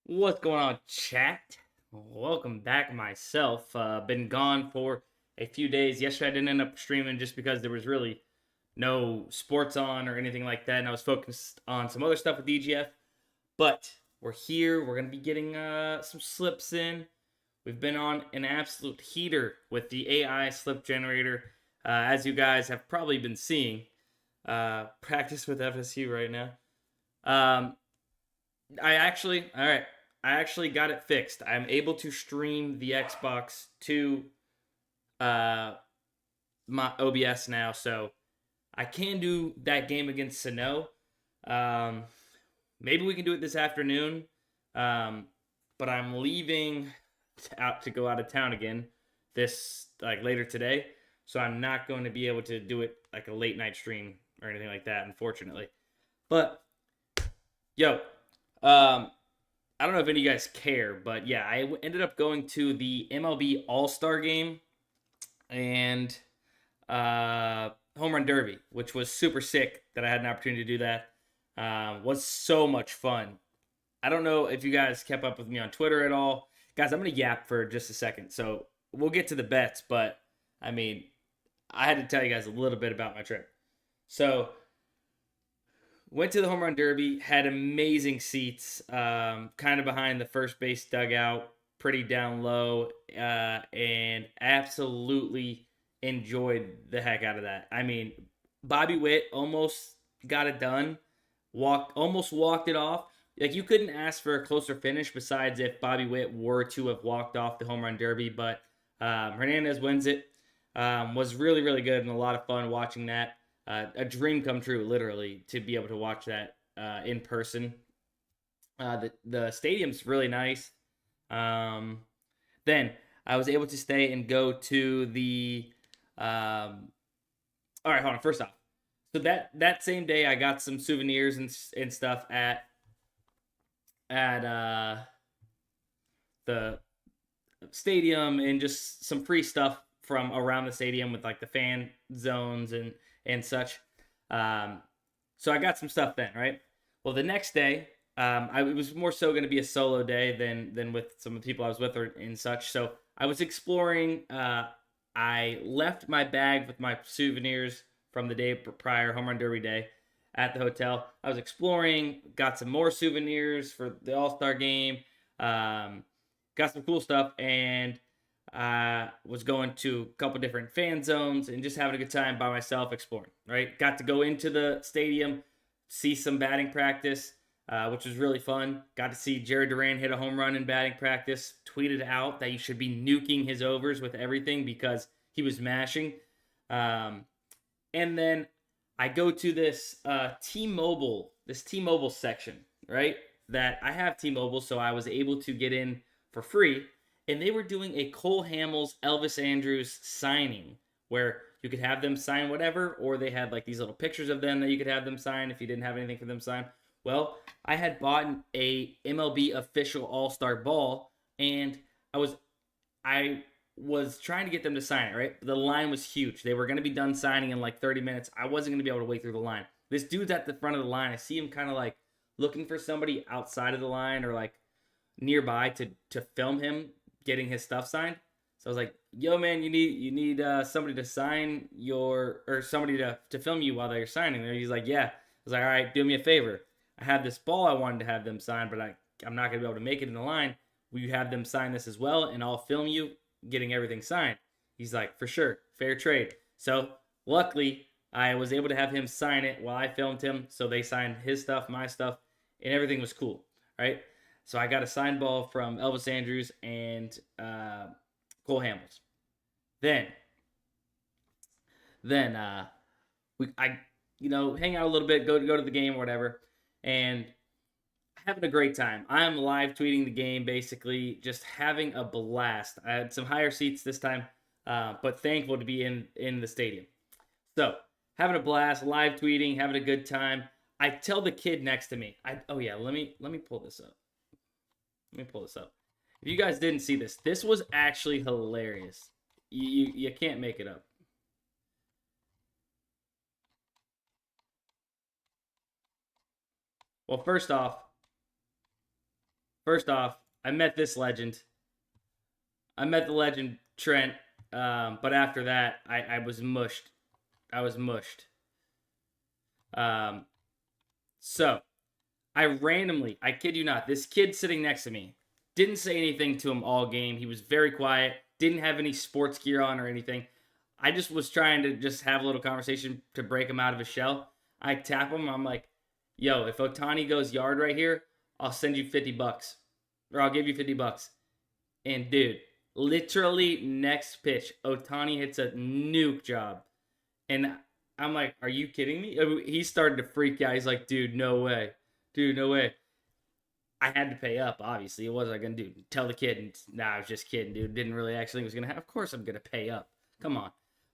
What's going on, chat? Welcome back myself. Been gone for a few days. Yesterday I didn't end up streaming just because there was really no sports on or anything like that, and I was focused on some other stuff with DGF. But we're here. We're gonna be getting some slips in. We've been on an absolute heater with the AI slip generator, as you guys have probably been seeing. Practice with FSU right now. All right. I actually got it fixed. I'm able to stream the Xbox to my OBS now, so I can do that game against Sano. Um, Maybe we can do it this afternoon, but I'm leaving out to go out of town again this later today, so I'm not going to be able to do it like a late night stream or anything like that, unfortunately. But yo, I don't know if any of you guys care, but yeah, I ended up going to the MLB All-Star game and Home Run Derby, which was super sick that I had an opportunity to do that. Was so much fun. I don't know if you guys kept up with me on Twitter at all. Guys, I'm going to yap for just a second. So we'll get to the bets, but I mean, I had to tell you guys a little bit about my trip. So went to the Home Run Derby, had amazing seats, kind of behind the first base dugout, pretty down low, and absolutely enjoyed the heck out of that. I mean, Bobby Witt almost got it done, almost walked it off. Like, you couldn't ask for a closer finish besides if Bobby Witt were to have walked off the Home Run Derby, but Hernandez wins it. Was really, really good and a lot of fun watching that. A dream come true, literally, to be able to watch that in person. The stadium's really nice. Then I was able to stay and go to the. All right, hold on. First off, so that same day I got some souvenirs and stuff at the stadium and just some free stuff from around the stadium with like the fan zones and such. So I got some stuff then, right? Well, the next day, it was more so going to be a solo day than with some of the people I was with or and such. So I was exploring. I left my bag with my souvenirs from the day prior, Home Run Derby day, at the hotel. I was exploring, got some more souvenirs for the All-Star game, got some cool stuff, and was going to a couple different fan zones and just having a good time by myself exploring, right? Got to go into the stadium, see some batting practice, which was really fun. Got to see Jared Duran hit a home run in batting practice, tweeted out that you should be nuking his overs with everything because he was mashing. And then I go to this T-Mobile section, right? That I have T-Mobile, so I was able to get in for free. And they were doing a Cole Hamels, Elvis Andrus signing where you could have them sign whatever, or they had like these little pictures of them that you could have them sign if you didn't have anything for them to sign. Well, I had bought a MLB official All-Star ball, and I was trying to get them to sign it, right? The line was huge. They were going to be done signing in like 30 minutes. I wasn't going to be able to wait through the line. This dude's at the front of the line. I see him kind of like looking for somebody outside of the line or like nearby to film him getting his stuff signed. So I was like, yo, man, you need somebody to sign or somebody to film you while they're signing there. He's like, yeah. I was like, all right, do me a favor. I have this ball I wanted to have them sign, but I'm not going to be able to make it in the line. Will you have them sign this as well? And I'll film you getting everything signed. He's like, for sure, fair trade. So luckily, I was able to have him sign it while I filmed him. So they signed his stuff, my stuff, and everything was cool, right? So I got a signed ball from Elvis Andrus and Cole Hamels. Then I hang out a little bit, go to the game or whatever, and having a great time. I'm live tweeting the game, basically just having a blast. I had some higher seats this time, but thankful to be in the stadium. So having a blast, live tweeting, having a good time. I tell the kid next to me, let me pull this up. Let me pull this up. If you guys didn't see this was actually hilarious. You can't make it up. Well, first off, first off, I met this legend. I met the legend Trent, but after that, I was mushed. I was mushed. So I kid you not, this kid sitting next to me didn't say anything to him all game. He was very quiet, didn't have any sports gear on or anything. I just was trying to just have a little conversation to break him out of his shell. I tap him. I'm like, yo, if Ohtani goes yard right here, I'll send you $50. Or I'll give you $50. And dude, literally next pitch, Ohtani hits a nuke job. And I'm like, are you kidding me? He started to freak out. He's like, dude, no way. Dude, no way. I had to pay up, obviously. What was I going to do? Tell the kid? And, nah, I was just kidding, dude. Didn't really actually think it was going to happen. Of course I'm going to pay up. Come on.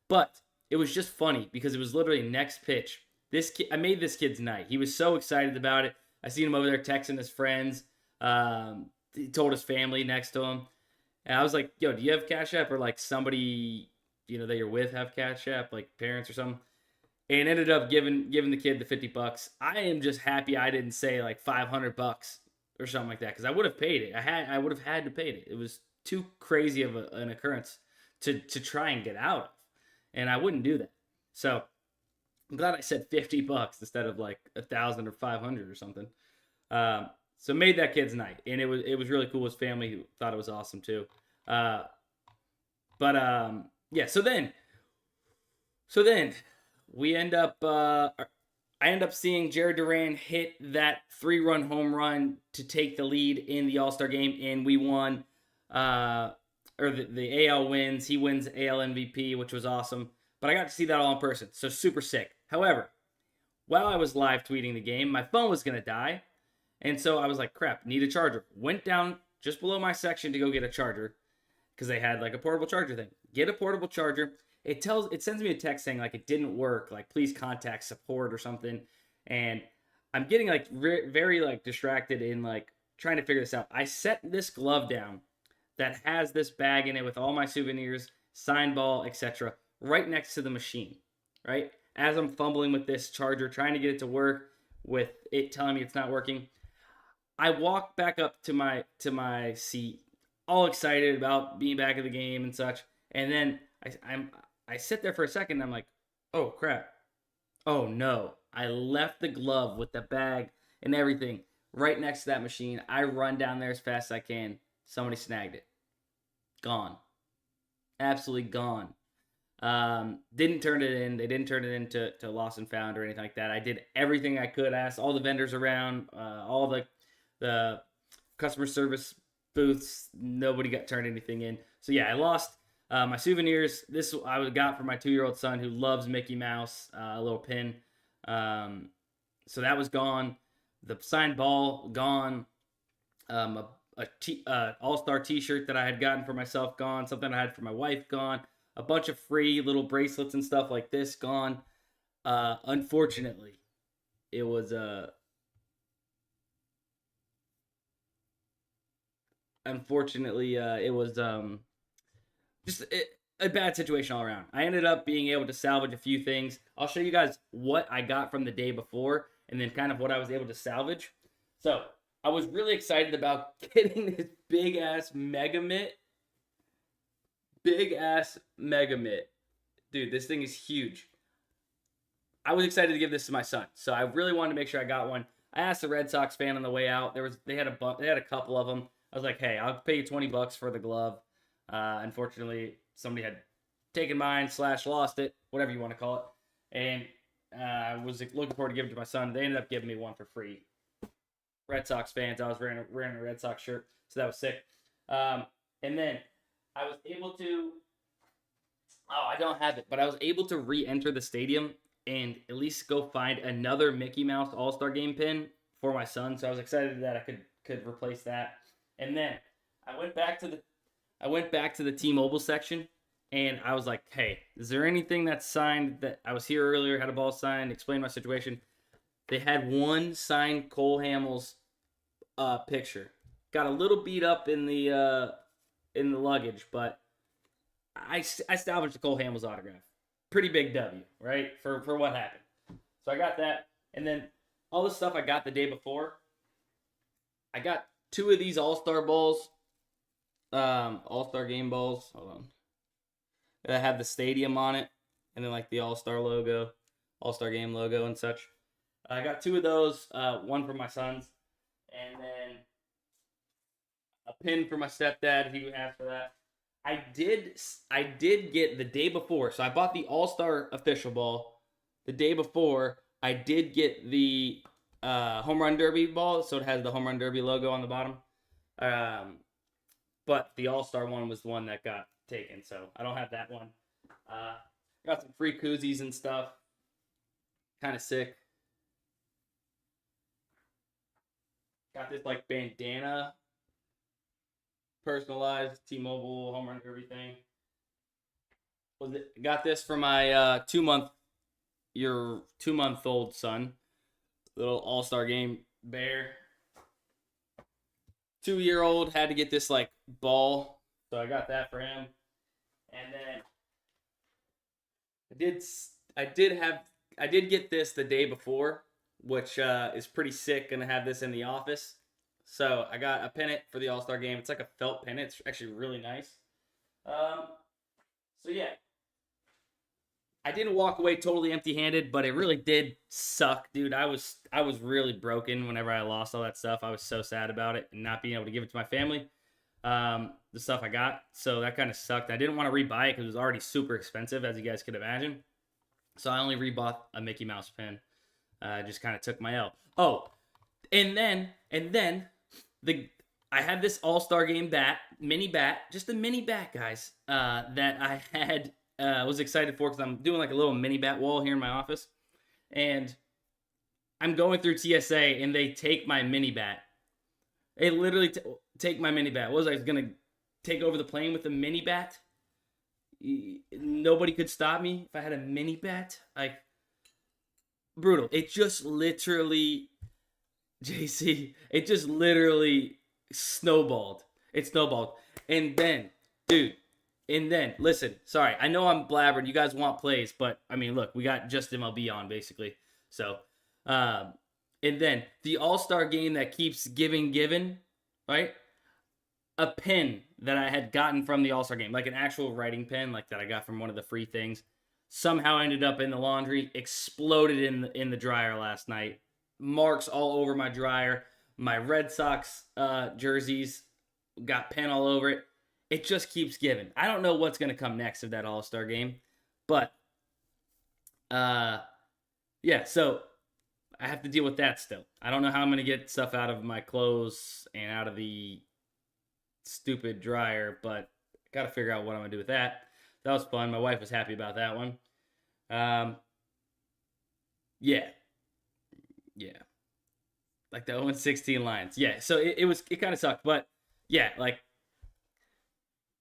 But it was just funny because it was literally next pitch. This kid, I made this kid's night. He was so excited about it. I seen him over there texting his friends. He told his family next to him. And I was like, yo, do you have Cash App? Or like somebody, that you're with have Cash App, like parents or something? And ended up giving the kid the $50. I am just happy I didn't say like $500 or something like that, because I would have paid it. I would have had to pay it. It was too crazy of an occurrence to try and get out of, and I wouldn't do that. So I'm glad I said $50 instead of like 1,000 or 500 or something. So made that kid's night, and it was really cool. His family thought it was awesome too. Yeah. So then we end up. I end up seeing Jared Duran hit that 3-run home run to take the lead in the All-Star game, and we won. The AL wins. He wins AL MVP, which was awesome. But I got to see that all in person, so super sick. However, while I was live tweeting the game, my phone was going to die. And so I was like, crap, need a charger. Went down just below my section to go get a charger because they had like a portable charger thing. Get a portable charger. It sends me a text saying like it didn't work, like please contact support or something. And I'm getting like very like distracted in like trying to figure this out. I set this glove down that has this bag in it with all my souvenirs, sign ball, etc., right next to the machine, right? As I'm fumbling with this charger, trying to get it to work with it telling me it's not working, I walk back up to my seat, all excited about being back in the game and such. And then I sit there for a second and I'm like, oh crap. Oh no. I left the glove with the bag and everything right next to that machine. I run down there as fast as I can. Somebody snagged it. Gone. Absolutely gone. Didn't turn it in. They didn't turn it in to lost and found or anything like that. I did everything I could. Asked all the vendors around, all the customer service booths. Nobody got turned anything in. So yeah, I lost my souvenirs. This I got for my 2-year-old son who loves Mickey Mouse, a little pin. So that was gone. The signed ball gone. All-Star t-shirt that I had gotten for myself gone. Something I had for my wife gone. A bunch of free little bracelets and stuff like this gone. Unfortunately, it was a bad situation all around. I ended up being able to salvage a few things. I'll show you guys what I got from the day before and then kind of what I was able to salvage. So I was really excited about getting this big ass Mega Mitt. Dude, this thing is huge. I was excited to give this to my son, so I really wanted to make sure I got one. I asked a Red Sox fan on the way out. They had a couple of them. I was like, hey, I'll pay you $20 for the glove. Unfortunately, somebody had taken mine / lost it, whatever you want to call it. And I was looking forward to giving it to my son. They ended up giving me one for free. Red Sox fans. I was wearing a Red Sox shirt, so that was sick. And then I was able to. Oh, I don't have it, but I was able to re-enter the stadium and at least go find another Mickey Mouse All-Star Game pin for my son. So I was excited that I could replace that. And then I went back to the T-Mobile section, and I was like, hey, is there anything that's signed that I was here earlier, had a ball signed, explained my situation. They had one signed Cole Hamels picture. Got a little beat up in the luggage, but I salvaged the Cole Hamels autograph. Pretty big W, right? For what happened. So I got that, and then all the stuff I got the day before, I got two of these All-Star balls, All-Star game balls. Hold on. That have the stadium on it, and then like the All-Star logo, All-Star game logo and such. I got two of those, one for my sons, and then a pin for my stepdad. He asked for that. I did get the day before, so I bought the All-Star official ball. The day before, I did get the Home Run Derby ball, so it has the Home Run Derby logo on the bottom. But the All-Star one was the one that got taken, so I don't have that one. Got some free koozies and stuff. Kind of sick. Got this like bandana, personalized T-Mobile Home Run Derby thing. Got this for my 2-month-old son. Little All-Star game bear. 2-year-old had to get this like ball, so I got that for him. And then I did get this the day before, which is pretty sick. Gonna have this in the office. So I got a pennant for the All-Star game. It's like a felt pennant. It's actually really nice. So yeah, I didn't walk away totally empty-handed, but it really did suck, dude. I was really broken whenever I lost all that stuff. I was so sad about it and not being able to give it to my family. The stuff I got, so that kind of sucked. I didn't want to rebuy it because it was already super expensive, as you guys could imagine. So I only rebought a Mickey Mouse pin. Just kind of took my L. Oh, and then I had this All-Star game bat, mini bat, just a mini bat, guys, that I had. Was excited for because I'm doing like a little mini bat wall here in my office, and I'm going through TSA and they take my mini bat. They literally take my mini bat. What was I gonna take over the plane with a mini bat? Nobody could stop me if I had a mini bat. Like, brutal. It just literally, JC. It just literally snowballed. It snowballed, and then, dude. And then, listen, sorry, I know I'm blabbering. You guys want plays, but, I mean, look, we got just MLB on, basically. So, and then, the All-Star game that keeps giving, right? A pen that I had gotten from the All-Star game, like an actual writing pen, like that I got from one of the free things, somehow ended up in the laundry, exploded in the dryer last night. Marks all over my dryer. My Red Sox jerseys got pen all over it. It just keeps giving. I don't know what's going to come next of that All-Star game. But, yeah, so I have to deal with that still. I don't know how I'm going to get stuff out of my clothes and out of the stupid dryer, but I got to figure out what I'm going to do with that. That was fun. My wife was happy about that one. Yeah. Like the 0-16 Lions. Yeah, so it kind of sucked. But, yeah, like,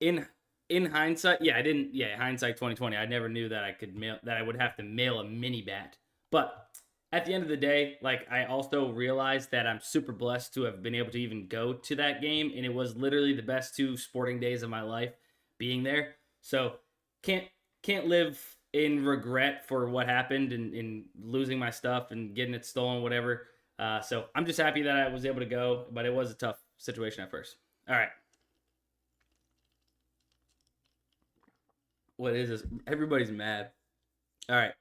in hindsight, hindsight 2020, I never knew that I would have to mail a mini bat. But at the end of the day, like, I also realized that I'm super blessed to have been able to even go to that game, and it was literally the best 2 sporting days of my life being there. So can't live in regret for what happened and losing my stuff and getting it stolen, whatever. So I'm just happy that I was able to go, but it was a tough situation at first. All right. What is this? Everybody's mad. All right.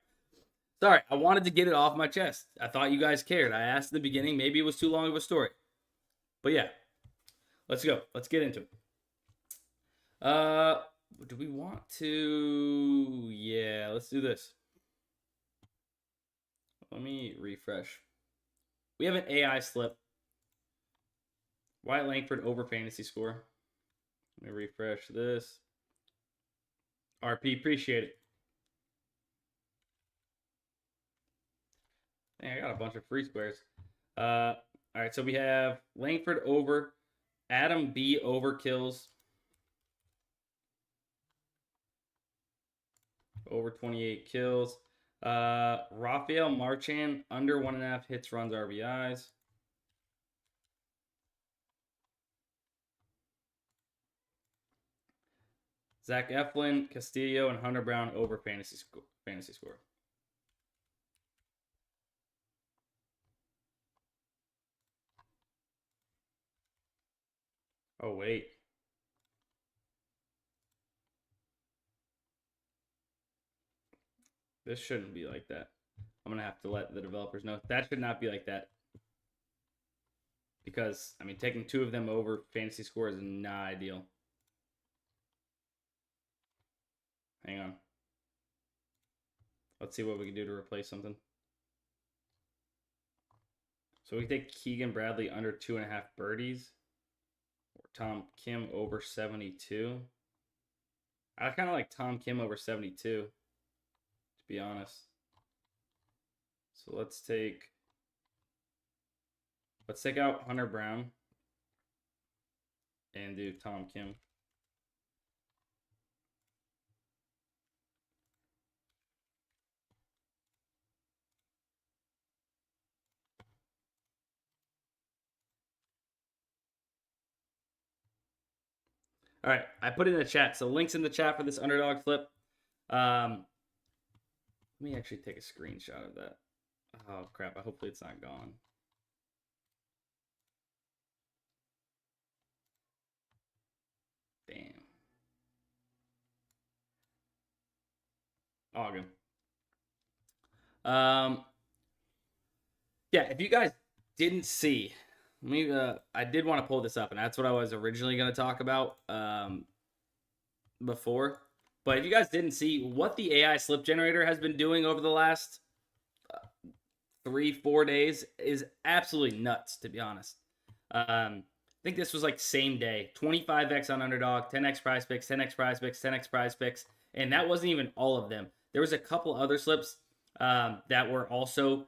Sorry, I wanted to get it off my chest. I thought you guys cared. I asked in the beginning. Maybe it was too long of a story. But yeah, let's go. Let's get into it. Do we want to? Yeah, let's do this. Let me refresh. We have an AI slip. Wyatt Langford over fantasy score. Let me refresh this. RP, appreciate it. Dang, I got a bunch of free squares. All right, so we have Langford over, Adam B over kills, over 28 kills. Rafael Marchand under 1.5 hits, runs, RBIs. Zach Eflin, Castillo, and Hunter Brown over fantasy score. Oh, wait. This shouldn't be like that. I'm going to have to let the developers know. That should not be like that. Because, I mean, taking 2 of them over fantasy score is not ideal. Hang on. Let's see what we can do to replace something. So we can take Keegan Bradley under 2.5 birdies. Or Tom Kim over 72. I kind of like Tom Kim over 72, to be honest. So let's take out Hunter Brown and do Tom Kim. All right, I put it in the chat. So links in the chat for this Underdog flip. Let me actually take a screenshot of that. Oh, crap. Hopefully it's not gone. Damn. All good. Yeah, if you guys didn't see, I did want to pull this up, and that's what I was originally going to talk about before. But if you guys didn't see what the AI slip generator has been doing over the last 3-4 days is absolutely nuts, to be honest. I think this was like same day, 25x on Underdog, 10x PrizePicks, 10x PrizePicks, 10x PrizePicks, and that wasn't even all of them. There was a couple other slips that were also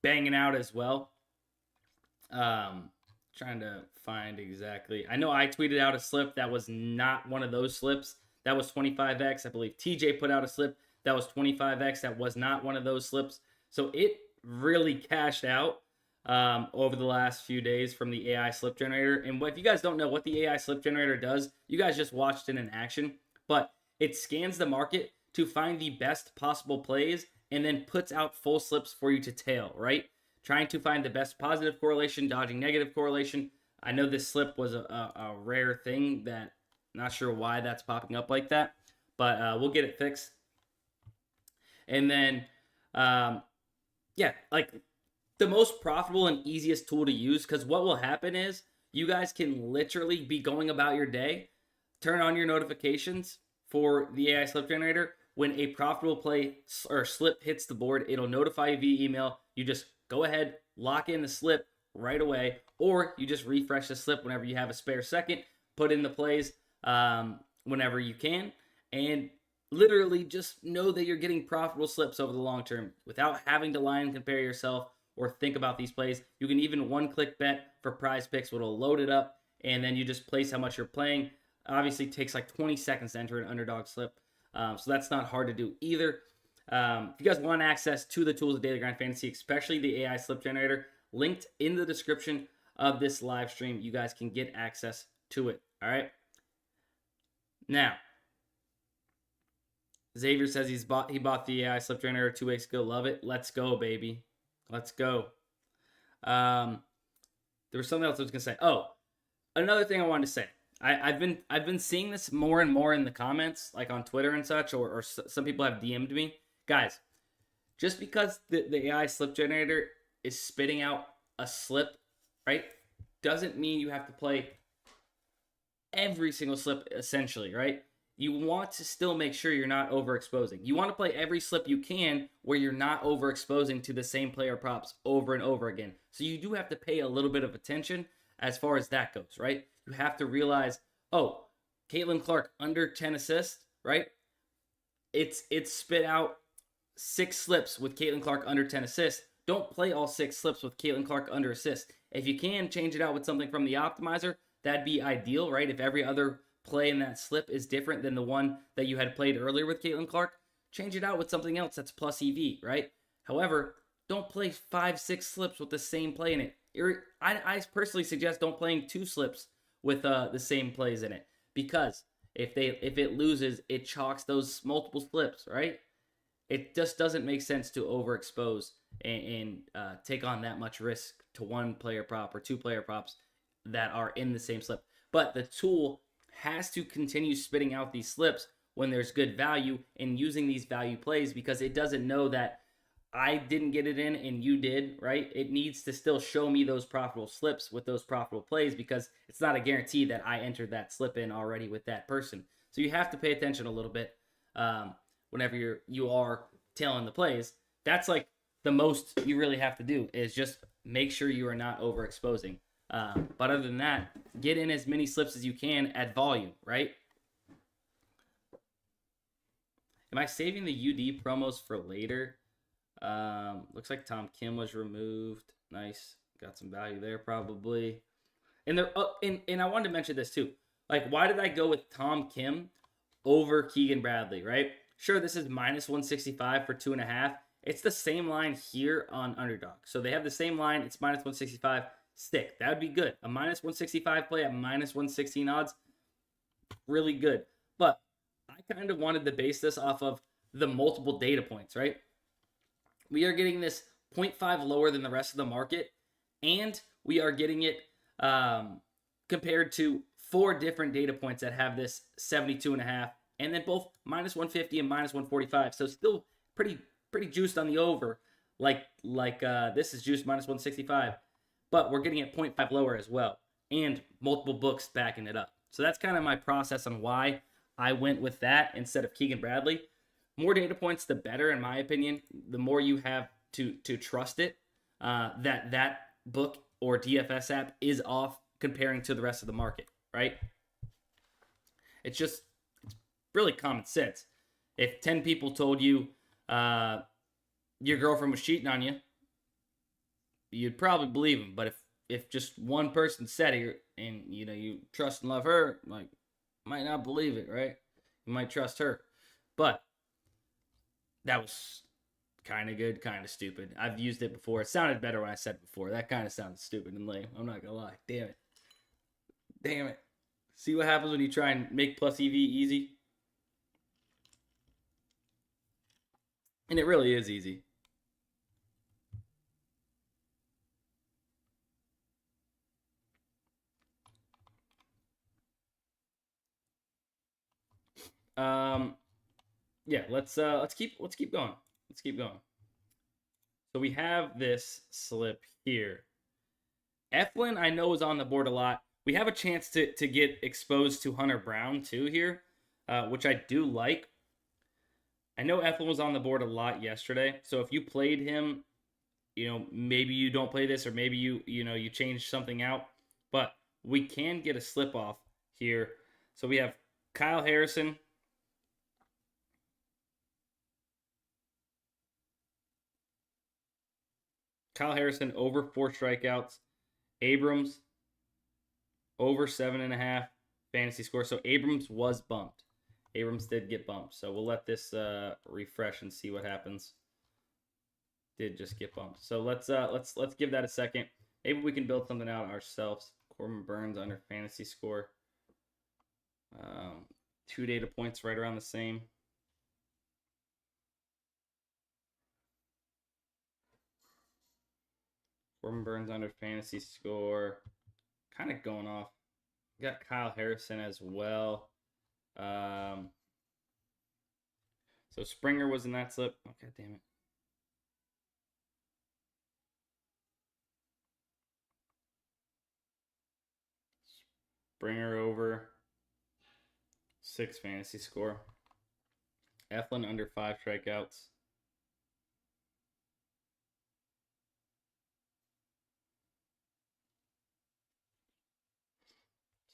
banging out as well. Trying to find exactly. I know I tweeted out a slip that was not one of those slips. That was 25x. I believe TJ put out a slip that was 25x. That was not one of those slips. So it really cashed out over the last few days from the AI slip generator. And if you guys don't know what the AI slip generator does, you guys just watched it in action. But it scans the market to find the best possible plays and then puts out full slips for you to tail, right? Trying to find the best positive correlation, dodging negative correlation. I know this slip was a rare thing that not sure why that's popping up like that, but we'll get it fixed. And then, yeah, like the most profitable and easiest tool to use, because what will happen is you guys can literally be going about your day, turn on your notifications for the AI slip generator. When a profitable play or slip hits the board, it'll notify you via email. You just go ahead, lock in the slip right away, or you just refresh the slip whenever you have a spare second, put in the plays whenever you can, and literally just know that you're getting profitable slips over the long term without having to lie and compare yourself or think about these plays. You can even one-click bet for PrizePicks, which will load it up, and then you just place how much you're playing. Obviously, it takes like 20 seconds to enter an Underdog slip, so that's not hard to do either. If you guys want access to the tools of Daily Grind Fantasy, especially the AI slip generator, linked in the description of this live stream, you guys can get access to it. All right. Now, Xavier says he bought the AI slip generator 2 weeks ago. Love it. Let's go, baby. Let's go. There was something else I was gonna say. Oh, another thing I wanted to say. I've been seeing this more and more in the comments, like on Twitter and such, or some people have DM'd me. Guys, just because the AI slip generator is spitting out a slip, right, doesn't mean you have to play every single slip, essentially, right? You want to still make sure you're not overexposing. You want to play every slip you can where you're not overexposing to the same player props over and over again. So you do have to pay a little bit of attention as far as that goes, right? You have to realize, oh, Caitlin Clark under 10 assists, right? It's spit out 6 slips with Caitlin Clark under 10 assists. Don't play all 6 slips with Caitlin Clark under assists. If you can, change it out with something from the optimizer. That'd be ideal, right? If every other play in that slip is different than the one that you had played earlier with Caitlin Clark, change it out with something else that's plus EV, right? However, don't play 5-6 slips with the same play in it. I personally suggest don't playing 2 slips with the same plays in it, because if it loses, it chalks those multiple slips, right? It just doesn't make sense to overexpose and take on that much risk to one player prop or 2 player props that are in the same slip. but the tool has to continue spitting out these slips when there's good value and using these value plays, because it doesn't know that I didn't get it in and you did, right? It needs to still show me those profitable slips with those profitable plays, because it's not a guarantee that I entered that slip in already with that person. So you have to pay attention a little bit whenever you are tailing the plays. That's like the most you really have to do, is just make sure you are not overexposing. But other than that, get in as many slips as you can at volume, right? Am I saving the UD promos for later? Looks like Tom Kim was removed. Nice. Got some value there probably. And I wanted to mention this too. Like, why did I go with Tom Kim over Keegan Bradley, right? Sure, this is minus 165 for 2.5. It's the same line here on Underdog. So they have the same line. It's minus 165. Stick. That would be good. A minus 165 play at minus 116 odds. Really good. But I kind of wanted to base this off of the multiple data points, right? We are getting this 0.5 lower than the rest of the market, and we are getting it compared to 4 different data points that have this 72.5, and then both minus 150 and minus 145. So still pretty juiced on the over, like this is juiced minus 165, but we're getting it 0.5 lower as well, and multiple books backing it up. So that's kind of my process on why I went with that instead of Keegan Bradley. More data points, the better, in my opinion. The more you have to trust it, that book or DFS app is off comparing to the rest of the market, right? It's really common sense. If 10 people told you your girlfriend was cheating on you, you'd probably believe them. But if just one person said it, and you trust and love her, like, might not believe it, right? You might trust her, but that was kind of good, kind of stupid. I've used it before. It sounded better when I said it before. That kind of sounded stupid and lame. I'm not gonna lie. Damn it. See what happens when you try and make plus EV easy? And it really is easy. Yeah, let's keep going. Let's keep going. So we have this slip here. Eflin, I know, is on the board a lot. We have a chance to get exposed to Hunter Brown too here, which I do like. I know Eflin was on the board a lot yesterday, so if you played him, maybe you don't play this, or maybe you change something out, but we can get a slip off here. So we have Kyle Harrison. Kyle Harrison over 4 strikeouts. Abrams over 7.5 fantasy score. So Abrams was bumped. Abrams did get bumped. So we'll let this refresh and see what happens. Did just get bumped. So let's give that a second. Maybe we can build something out ourselves. Corbin Burns under fantasy score. 2 data points right around the same. Corbin Burns under fantasy score. Kind of going off. Got Kyle Harrison as well. So Springer was in that slip. Oh, God damn it. Springer over 6 fantasy score. Eflin under 5 strikeouts.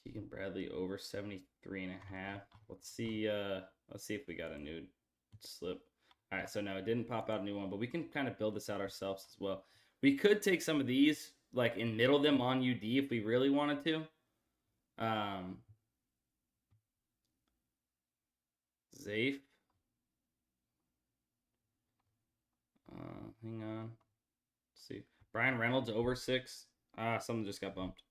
Keegan Bradley over 73.5. Let's see if we got a new slip. All right, so no, it didn't pop out a new one, but we can kind of build this out ourselves as well. We could take some of these, like, and middle them on UD if we really wanted to. Zafe. Hang on. Let's see. Brian Reynolds over 6. Something just got bumped.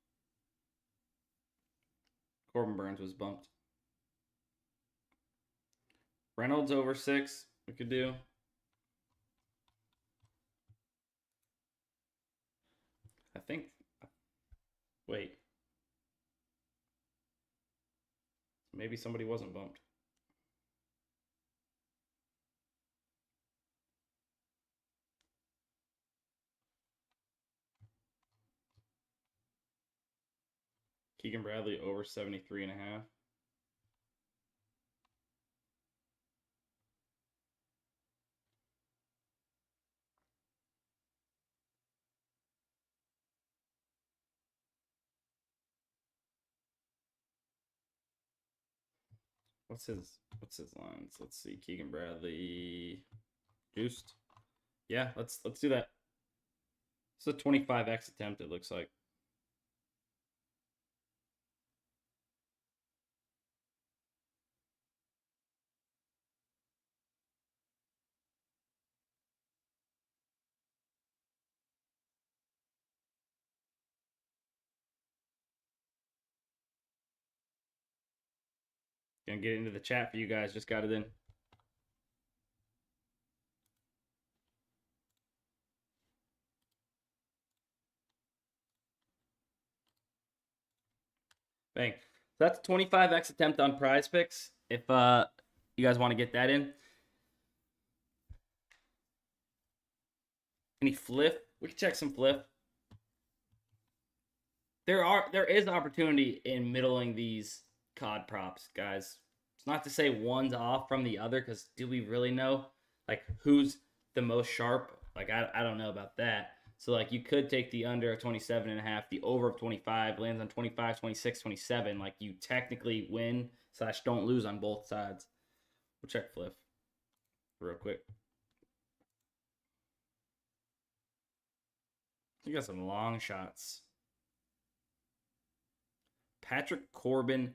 Corbin Burns was bumped. Reynolds over 6. We could do. I think. Wait. Maybe somebody wasn't bumped. Keegan Bradley over 73.5. What's his lines? Let's see. Keegan Bradley juiced. Yeah, let's do that. It's a 25x attempt, it looks like. Gonna get into the chat for you guys. Just got it in. Bang. So that's 25x attempt on PrizePicks. If you guys want to get that in. Any Fliff? We can check some Fliff. There is opportunity in middling these COD props, guys. It's not to say one's off from the other, because do we really know like who's the most sharp? Like I don't know about that. So like you could take the under of 27.5, the over of 25, lands on 25, 26, 27. Like you technically win / don't lose on both sides. We'll check Fliff real quick. You got some long shots. Patrick Corbin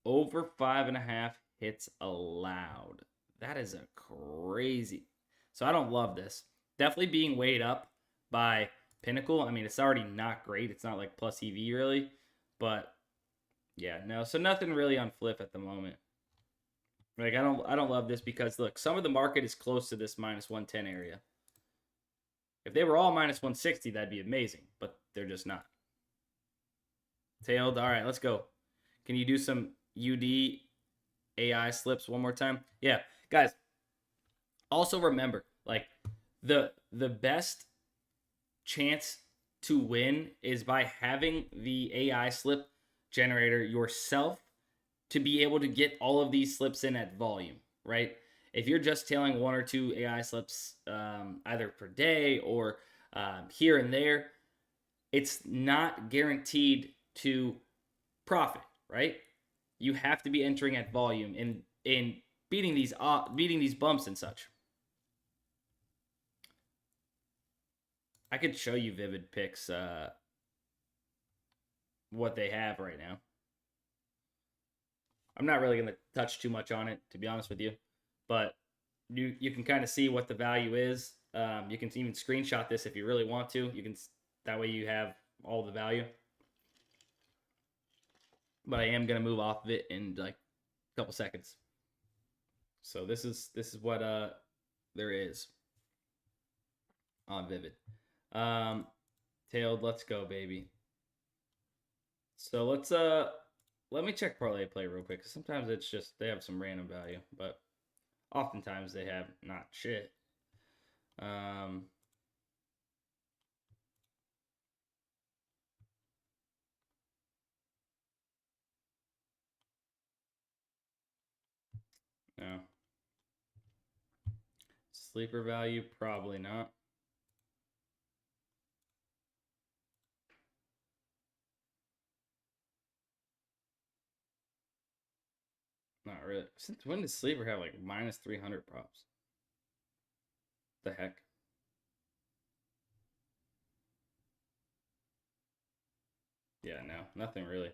over 5.5 hits allowed. That is a crazy. So I don't love this. Definitely being weighed up by Pinnacle. I mean, it's already not great. It's not like plus EV really, but yeah, no. So nothing really on Fliff at the moment. Like I don't love this because look, some of the market is close to this -110 area. If they were all -160, that'd be amazing, but they're just not. Tailed. All right, let's go. Can you do some UD AI slips one more time? Yeah, guys. Also remember, like the best chance to win is by having the AI slip generator yourself to be able to get all of these slips in at volume, right? If you're just tailing 1 or 2 AI slips either per day or here and there, it's not guaranteed to profit, right? You have to be entering at volume in beating these bumps and such. I could show you Vivid Picks what they have right now. I'm not really going to touch too much on it, to be honest with you, but you can kind of see what the value is. You can even screenshot this if you really want to. You can, that way you have all the value. But I am going to move off of it in like a couple seconds. So this is what there is on Vivid. Tailed, let's go, baby. So let's let me check ParlayPlay real quick, because sometimes it's just they have some random value, but oftentimes they have not shit. No. Sleeper value, probably not. Not really. Since when does Sleeper have like -300 props? The heck? Yeah, no, nothing really.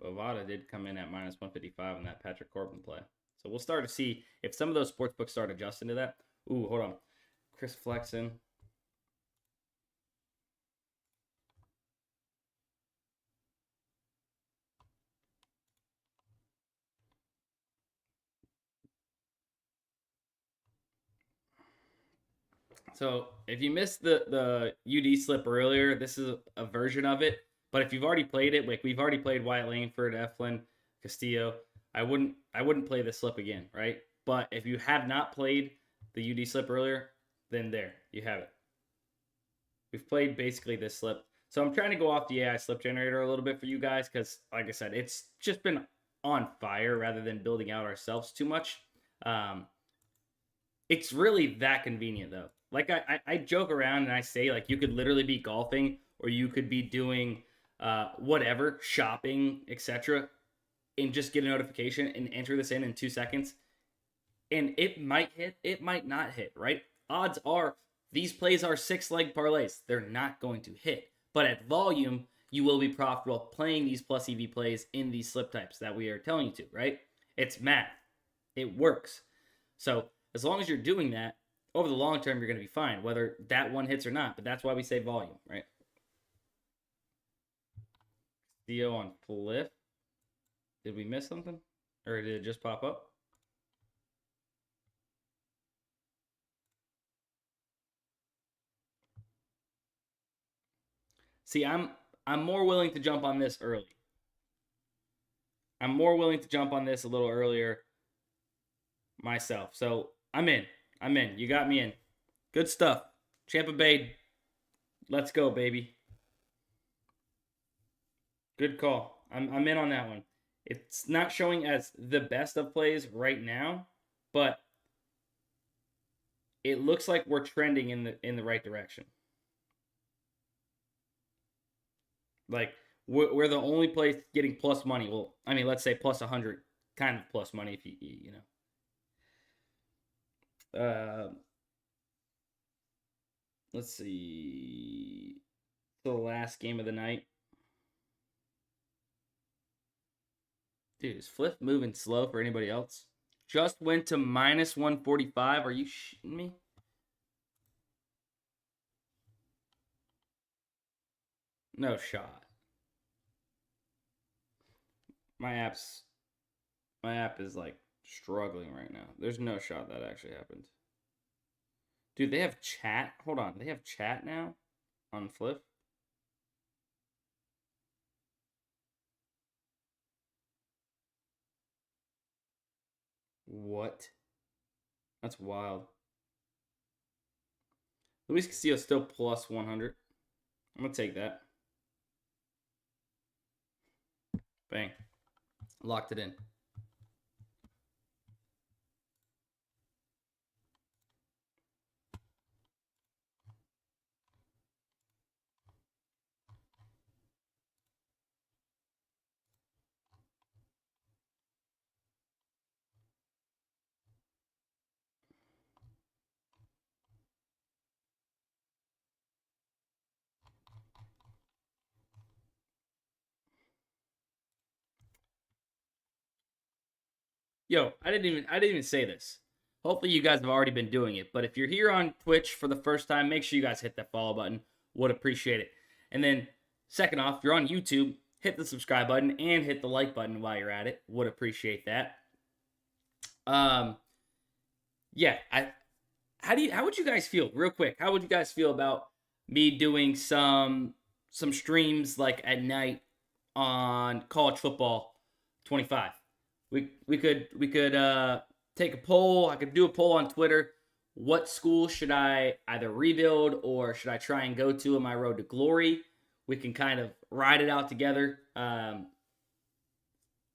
Bovada did come in at -155 on that Patrick Corbin play. So we'll start to see if some of those sportsbooks start adjusting to that. Ooh, hold on. Chris Flexen. So if you missed the UD slip earlier, this is a version of it. But if you've already played it, like we've already played Wyatt Langford, Eflin, Castillo. I wouldn't play the slip again, right? But if you have not played the UD slip earlier, then there, you have it. We've played basically this slip. So I'm trying to go off the AI slip generator a little bit for you guys because, like I said, it's just been on fire rather than building out ourselves too much. It's really that convenient, though. Like, I joke around and I say, like, you could literally be golfing or you could be doing whatever, shopping, etc., and just get a notification and enter this in 2 seconds. And it might hit, it might not hit, right? Odds are these plays are 6-leg parlays. They're not going to hit. But at volume, you will be profitable playing these plus EV plays in these slip types that we are telling you to, right? It's math. It works. So as long as you're doing that, over the long term, you're going to be fine, whether that one hits or not. But that's why we say volume, right? Theo on Fliff. Did we miss something? Or did it just pop up? See, I'm more willing to jump on this early. I'm more willing to jump on this a little earlier myself. So I'm in. You got me in. Good stuff. Tampa Bay. Let's go, baby. Good call. I'm in on that one. It's not showing as the best of plays right now, but it looks like we're trending in the right direction. Like, we're the only place getting plus money. Well, I mean, let's say plus 100, kind of plus money if you know. Let's see. The last game of the night. Dude, is Fliff moving slow for anybody else? Just went to minus 145. Are you shitting me? No shot. My app is like struggling right now. There's no shot that actually happened. Dude, they have chat. Hold on. They have chat now on Fliff. What? That's wild. Luis Castillo still plus 100. I'm going to take that. Bang. Locked it in. Yo, I didn't even say this. Hopefully you guys have already been doing it. But if you're here on Twitch for the first time, make sure you guys hit that follow button. Would appreciate it. And then second off, if you're on YouTube, hit the subscribe button and hit the like button while you're at it. Would appreciate that. Yeah, how would you guys feel real quick? How would you guys feel about me doing some streams like at night on college football 25? We could take a poll. I could do a poll on Twitter. What school should I either rebuild or should I try and go to on my road to glory? We can kind of ride it out together. I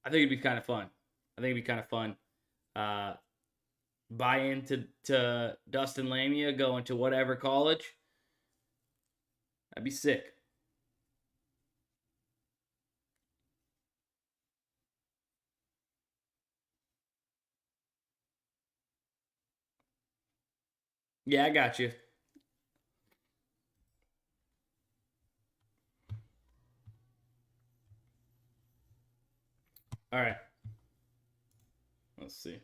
think it'd be kind of fun. Buy into Dustin Lamia, go into whatever college. That'd be sick. Yeah, I got you. All right. Let's see.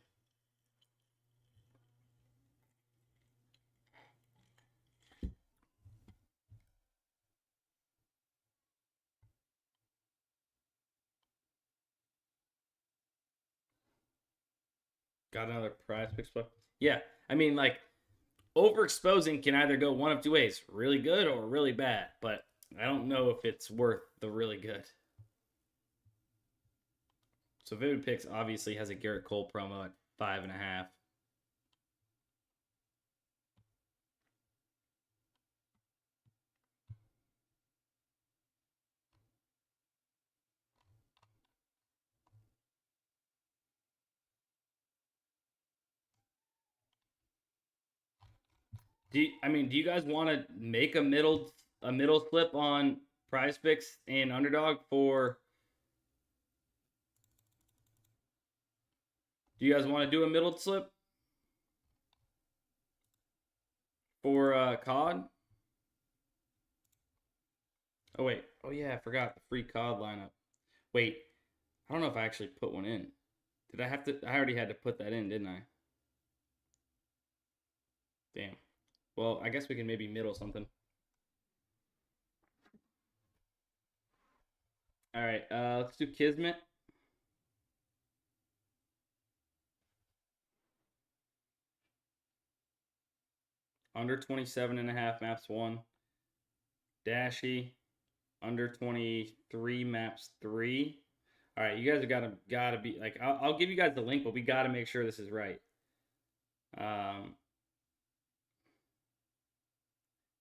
Got another PrizePicks book. Yeah, I mean, like, overexposing can either go one of two ways: really good or really bad. But I don't know if it's worth the really good. So Vivid Picks obviously has a Garrett Cole promo at 5.5. Do you guys want to make a middle slip on PrizePicks and Underdog for? Do you guys want to do a middle slip for COD? Oh wait. Oh yeah, I forgot the free COD lineup. Wait, I don't know if I actually put one in. Did I have to? I already had to put that in, didn't I? Damn. Well, I guess we can maybe middle something. All right, let's do Kismet. Under 27.5 maps 1. Dashy. Under 23 maps 3. All right, you guys have gotta be like, I'll give you guys the link, but we gotta make sure this is right. A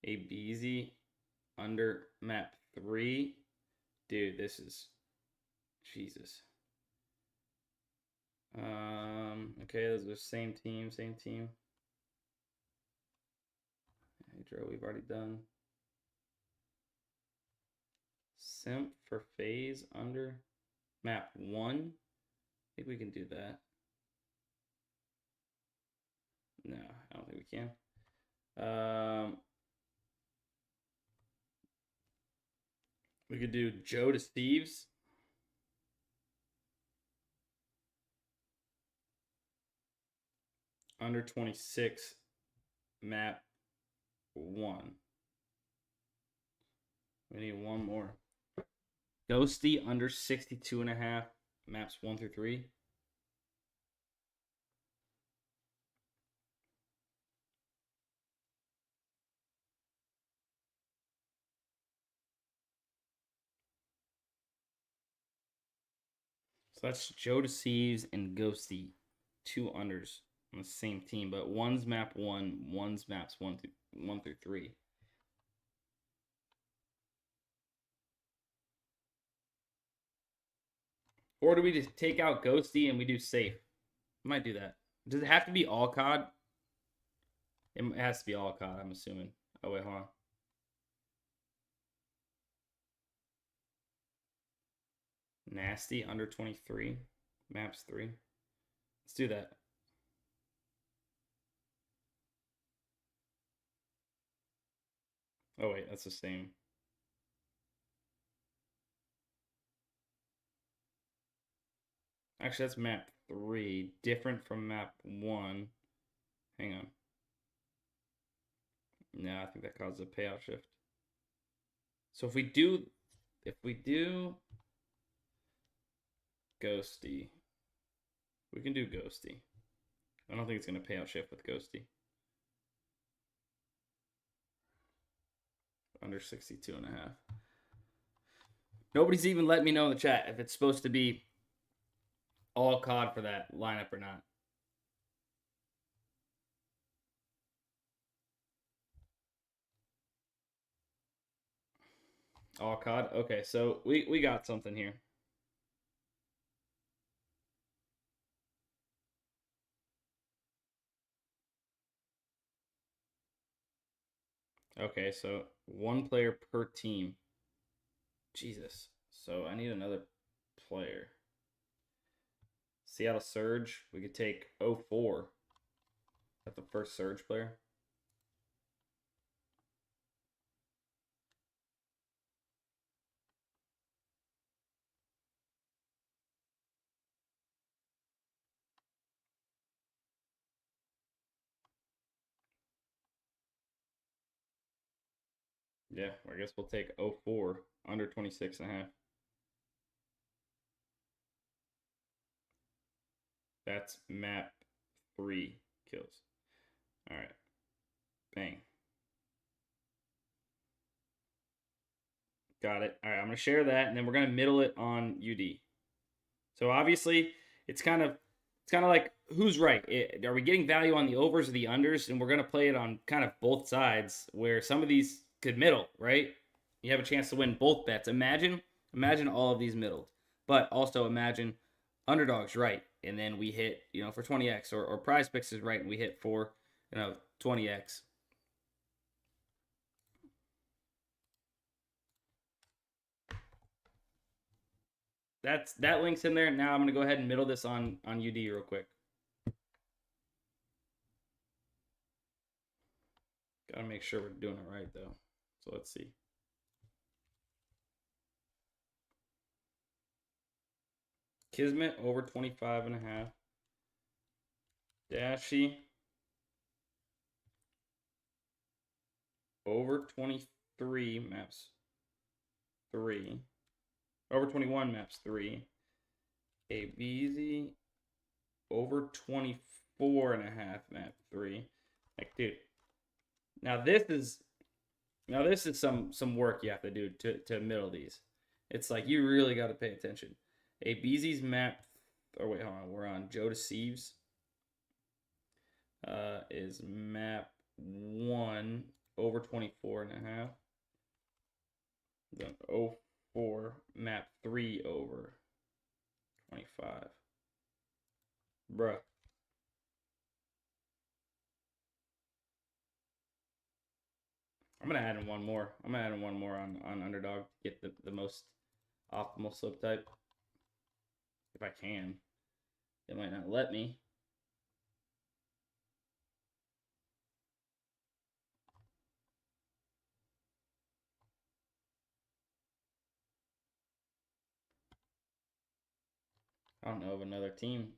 BZ under map 3. Dude, this is Jesus. Okay, those are the same team. Hydro, we've already done. Simp for phase under map 1. I think we can do that. No, I don't think we can. We could do Joe to Steve's. Under 26 map 1. We need one more. Ghosty under 62.5 maps 1 through 3. So that's Joe Deceives and Ghosty, 2 unders on the same team, but one's map 1, one's maps 1 through 3. Or do we just take out Ghosty and we do safe? I might do that. Does it have to be all COD? It has to be all COD, I'm assuming. Oh wait, hold on. Nasty under 23 maps 3. Let's do that. Oh wait, that's the same. Actually, that's map 3, different from map 1. Hang on. No, I think that causes a payout shift. So if we do Ghosty, we can do Ghosty. I don't think it's going to payout shift with Ghosty. Under 62.5. Nobody's even let me know in the chat if it's supposed to be all COD for that lineup or not. All COD? Okay, so we got something here. Okay, so 1 player per team. Jesus. So I need another player. Seattle Surge. We could take 04. That's the first Surge player. Yeah, I guess we'll take 04 under 26.5. That's map 3 kills. All right. Bang. Got it. All right, I'm going to share that, and then we're going to middle it on UD. So obviously, it's kind of like who's right. Are we getting value on the overs or the unders? And we're gonna play it on kind of both sides, where some of these could middle, right? You have a chance to win both bets. Imagine all of these middled, but also imagine Underdog's right, and then we hit for 20x, or PrizePicks is right and we hit for 20x. That link's in there. Now I'm gonna go ahead and middle this on UD real quick. Gotta make sure we're doing it right though. So let's see. Kismet over 25.5. Dashy over 23 maps 3. Over 21 maps 3. ABZ over 24.5 map 3. Like, dude. Now this is some work you have to do to middle these. It's like you really got to pay attention. ABZ's map. Oh wait, hold on. We're on Joe Deceives. Is map 1 over 24.5. Then 04 map 3 over 25. Bruh. I'm gonna add in one more. I'm gonna add in one more on Underdog to get the most optimal slip type. If I can. It might not let me. I don't know of another team.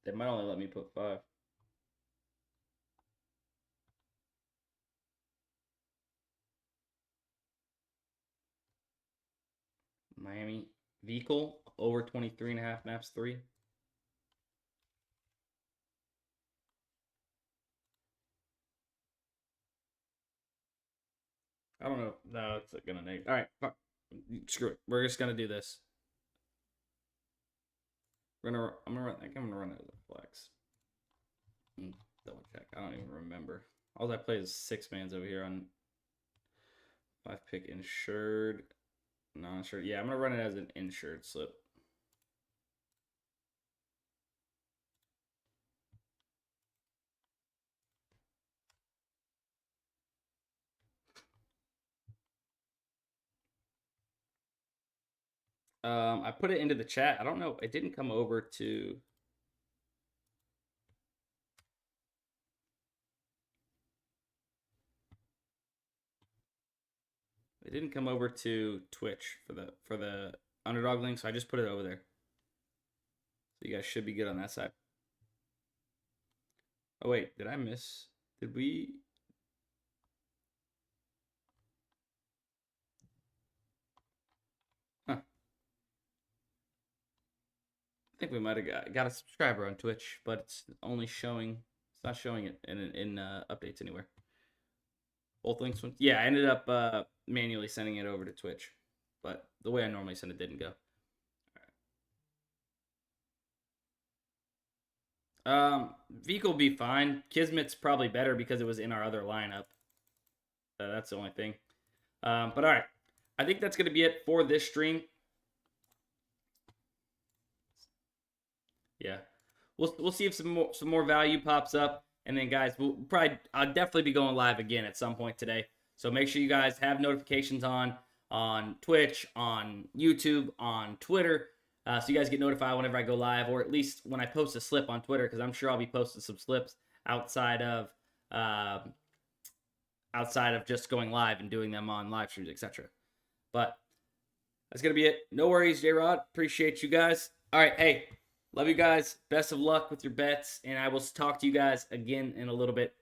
They might only let me put 5. Miami Vehicle over 23.5 maps 3. I don't know. No, it's gonna negate. All right, fuck. Screw it. We're just gonna do this. I'm gonna run it as a flex. Double check. I don't even remember. All I play is 6-mans over here on 5-pick insured, non-insured. Yeah, I'm gonna run it as an insured slip. I put it into the chat. I don't know. It didn't come over to. It didn't come over to Twitch for the Underdog link, so I just put it over there. So you guys should be good on that side. Oh wait, did I miss? Did we? Huh. I think we might have got a subscriber on Twitch, but it's only showing. It's not showing it in updates anywhere. Both links went. Yeah, I ended up manually sending it over to Twitch, but the way I normally send it didn't go. Vehicle will be fine. Kismet's probably better because it was in our other lineup. That's the only thing. But all right, I think that's gonna be it for this stream. Yeah, we'll see if some more value pops up, and then guys, I'll definitely be going live again at some point today. So make sure you guys have notifications on Twitch, on YouTube, on Twitter. So you guys get notified whenever I go live, or at least when I post a slip on Twitter, because I'm sure I'll be posting some slips outside of just going live and doing them on live streams, etc. But that's gonna be it. No worries, J-Rod. Appreciate you guys. All right, hey, love you guys. Best of luck with your bets, and I will talk to you guys again in a little bit.